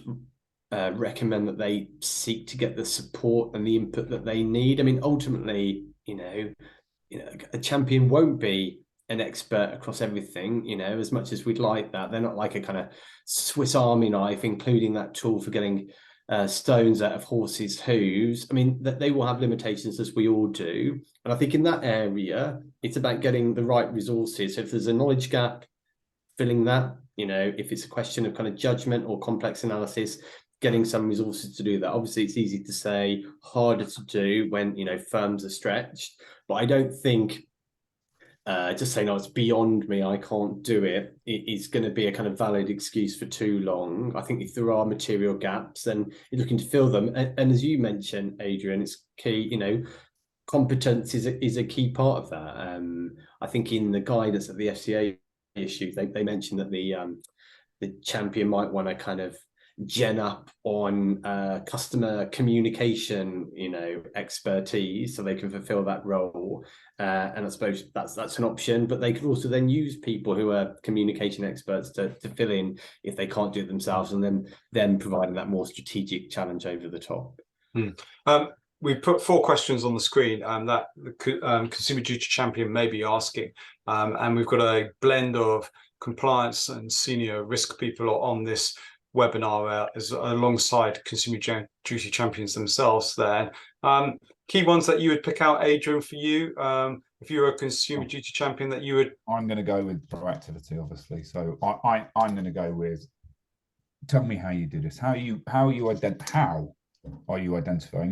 recommend that they seek to get the support and the input that they need. I mean, ultimately, you know, a champion won't be an expert across everything, you know, as much as we'd like that. They're not like a kind of Swiss Army knife, including that tool for getting stones out of horses' hooves. I mean, that they will have limitations, as we all do. And I think in that area, it's about getting the right resources. So if there's a knowledge gap, filling that, you know, if it's a question of kind of judgment or complex analysis, getting some resources to do that. Obviously, it's easy to say, harder to do when, you know, firms are stretched. But I don't think just saying, "Oh, it's beyond me, I can't do it," is going to be a kind of valid excuse for too long. I think if there are material gaps, then you're looking to fill them. And as you mentioned, Adrian, it's key, you know, competence is a key part of that. I think in the guidance of the FCA issues, they mentioned that the champion might want to kind of gen up on customer communication, you know, expertise, so they can fulfill that role. And I suppose that's an option, but they could also then use people who are communication experts to fill in if they can't do it themselves, and then providing that more strategic challenge over the top. We put 4 questions on the screen that the consumer duty champion may be asking, and we've got a blend of compliance and senior risk people on this webinar alongside consumer duty champions themselves there. Key ones that you would pick out, Adrian, for you, if you were a consumer duty champion, that you would... I'm going to go with proactivity, obviously. So I'm going to go with, tell me how you do this. How are you identifying,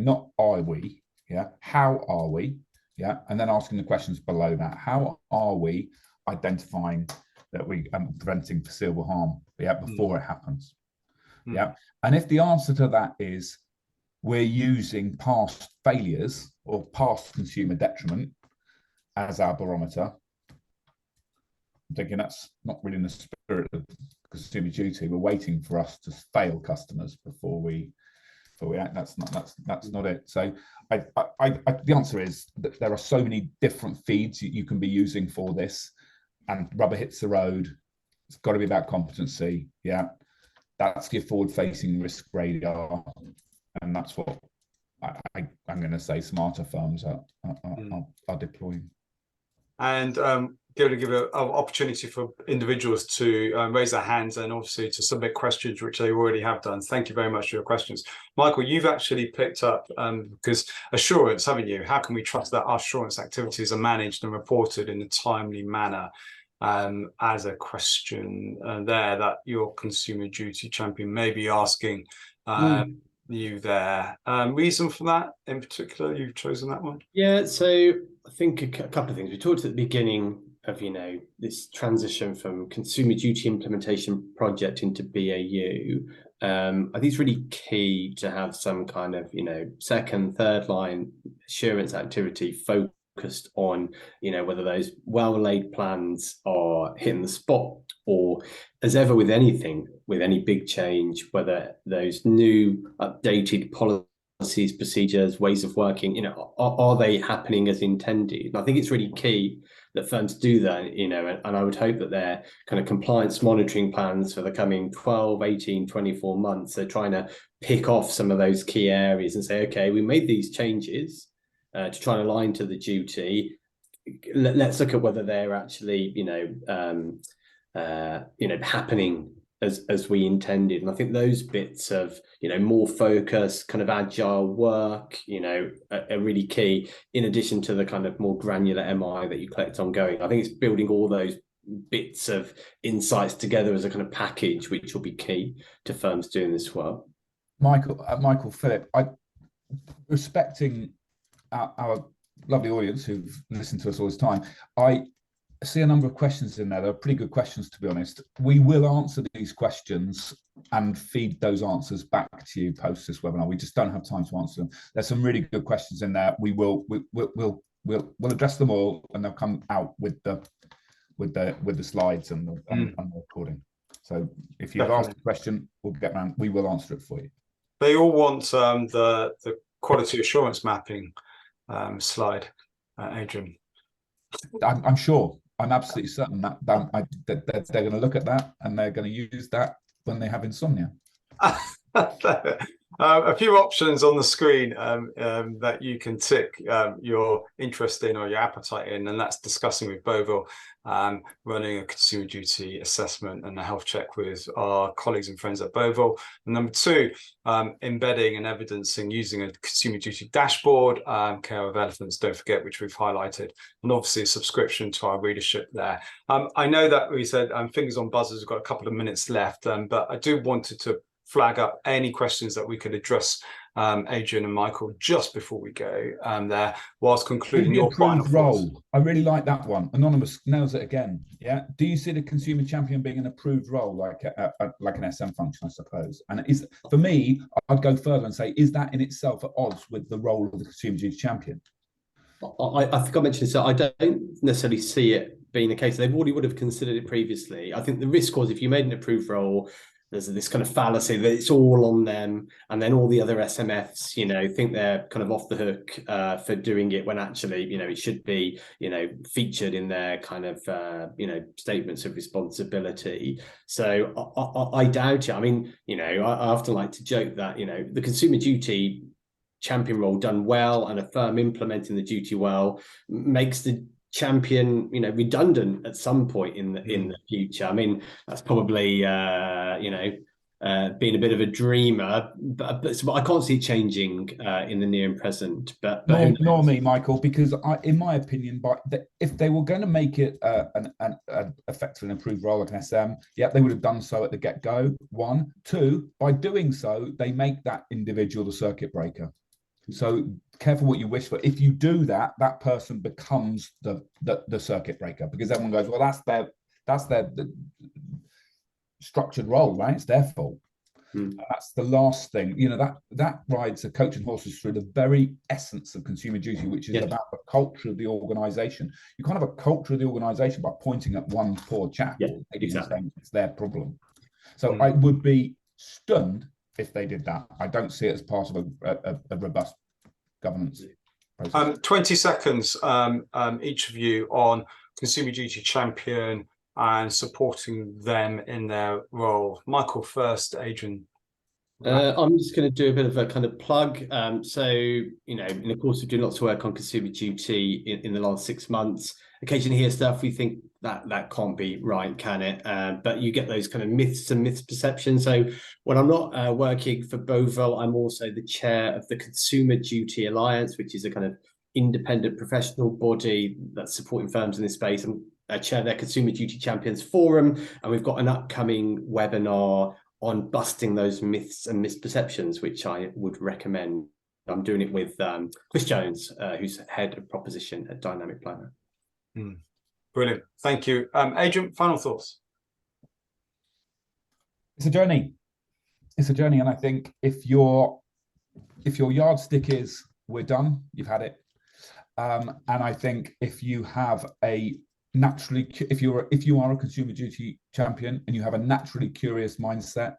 not are we, Yeah, how are we? Yeah, and then asking the questions below that. How are we identifying that we preventing foreseeable harm? Yeah, before it happens. Yeah, and if the answer to that is we're using past failures or past consumer detriment as our barometer, I'm thinking that's not really in the spirit of consumer duty. We're waiting for us to fail customers before we act. That's not it. So the answer is that there are so many different feeds you can be using for this, and rubber hits the road. It's got to be about competency. Yeah, that's your forward-facing risk radar, and that's what I'm going to say smarter firms are deploying. And give an opportunity for individuals to raise their hands and obviously to submit questions, which they already have done. Thank you very much for your questions. Michael, you've actually picked up, because assurance, haven't you? How can we trust that our assurance activities are managed and reported in a timely manner? As a question there that your consumer duty champion may be asking you there. Reason for that in particular, you've chosen that one? Yeah, so I think a couple of things. We talked at the beginning of, this transition from consumer duty implementation project into BAU. I think it's really key to have some kind of, second, third line assurance activity focused on, whether those well-laid plans are hitting the spot, or as ever with anything, with any big change, whether those new updated policies, procedures, ways of working, are they happening as intended? And I think it's really key that firms do that, and I would hope that their kind of compliance monitoring plans for the coming 12, 18, 24 months, they're trying to pick off some of those key areas and say, okay, we made these changes to try and align to the duty. Let's look at whether they're actually, happening as we intended. And I think those bits of, more focus, kind of agile work, are really key, in addition to the kind of more granular MI that you collect ongoing. I think it's building all those bits of insights together as a kind of package, which will be key to firms doing this well. Michael, Philip, respecting our lovely audience who've listened to us all this time, I see a number of questions in there. They're pretty good questions, to be honest. We will answer these questions and feed those answers back to you post this webinar. We just don't have time to answer them. There's some really good questions in there. We'll address them all, and they'll come out with the slides and the recording. So if you've asked a question, we will answer it for you. They all want the quality assurance mapping slide, Adrian. I'm sure. I'm absolutely certain that they're going to look at that and they're going to use that when they have insomnia. A few options on the screen that you can tick your interest in or your appetite in, and that's discussing with Bovill, running a consumer duty assessment and a health check with our colleagues and friends at Bovill. And number two, embedding and evidencing using a consumer duty dashboard, care of elephants, don't forget, which we've highlighted, and obviously a subscription to our readership there. I know that we said fingers on buzzers, we've got a couple of minutes left, but I do wanted to flag up any questions that we could address, Adrian and Michael, just before we go there, whilst concluding your final role. I really like that one. Anonymous nails it again. Yeah. Do you see the consumer champion being an approved role, like an SM function, I suppose? And is, for me, I'd go further and say, is that in itself at odds with the role of the consumer duty champion? I think I mentioned this. So I don't necessarily see it being the case. They already would have considered it previously. I think the risk was, if you made an approved role, there's this kind of fallacy that it's all on them, and then all the other SMFs, think they're kind of off the hook for doing it, when actually, it should be, featured in their kind of, statements of responsibility. So I doubt it. I mean, I often like to joke that, the consumer duty champion role done well and a firm implementing the duty well makes the champion redundant at some point in the future. I mean, that's probably being a bit of a dreamer, but I can't see it changing in the near and present. But nor me, Michael, because in my opinion, if they were going to make it an effective and improved role like an SM, they would have done so at the get-go. 1, 2, by doing so, they make that individual the circuit breaker. So careful what you wish for. If you do that, that person becomes the circuit breaker, because everyone goes, well, that's their structured role, right? It's their fault. That's the last thing. You know, that rides a coach and horses through the very essence of consumer duty, which is about the culture of the organization. You can't have a culture of the organization by pointing at one poor chap and saying it's their problem. So I would be stunned if they did that. I don't see it as part of a robust governance process. 20 seconds, each of you, on Consumer Duty Champion and supporting them in their role. Michael first, Adrian. I'm just going to do a bit of a kind of plug. So, you know, in the course of doing lots of work on consumer duty in the last 6 months, occasionally hear stuff we think that can't be right, can it? But you get those kind of myths and misperceptions. So when I'm not working for Bovill, I'm also the chair of the Consumer Duty Alliance, which is a kind of independent professional body that's supporting firms in this space. And I chair their Consumer Duty Champions Forum, and we've got an upcoming webinar on busting those myths and misperceptions, which I would recommend. I'm doing it with Chris Jones, who's head of proposition at Dynamic Planner. Brilliant, thank you. Adrian, final thoughts? It's a journey. It's a journey, and I think if your yardstick is we're done, you've had it. And I think if you have a naturally, if you are a consumer duty champion and you have a naturally curious mindset,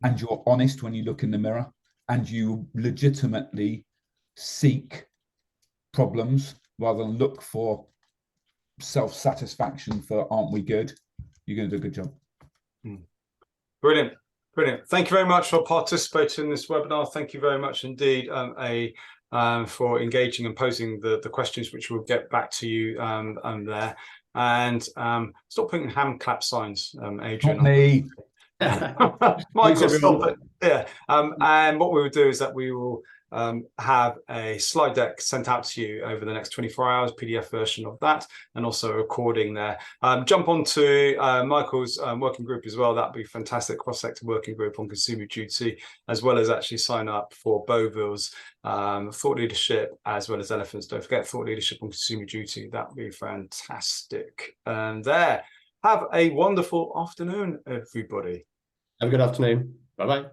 and you're honest when you look in the mirror, and you legitimately seek problems rather than look for self-satisfaction for aren't we good, you're going to do a good job. Brilliant, brilliant. Thank you very much for participating in this webinar. Thank you very much indeed for engaging and posing the questions, which we'll get back to you there. And stop putting hand clap signs, Adrian. Not me. Michael, stop it. Yeah. And what we will do is that we will have a slide deck sent out to you over the next 24 hours, PDF version of that, and also a recording there. Jump onto Michael's working group as well. That'd be fantastic, cross-sector working group on consumer duty, as well as actually sign up for Bovill's thought leadership, as well as Elephants. Don't forget thought leadership on consumer duty. That'd be fantastic. And there, have a wonderful afternoon, everybody. Have a good afternoon. Bye-bye.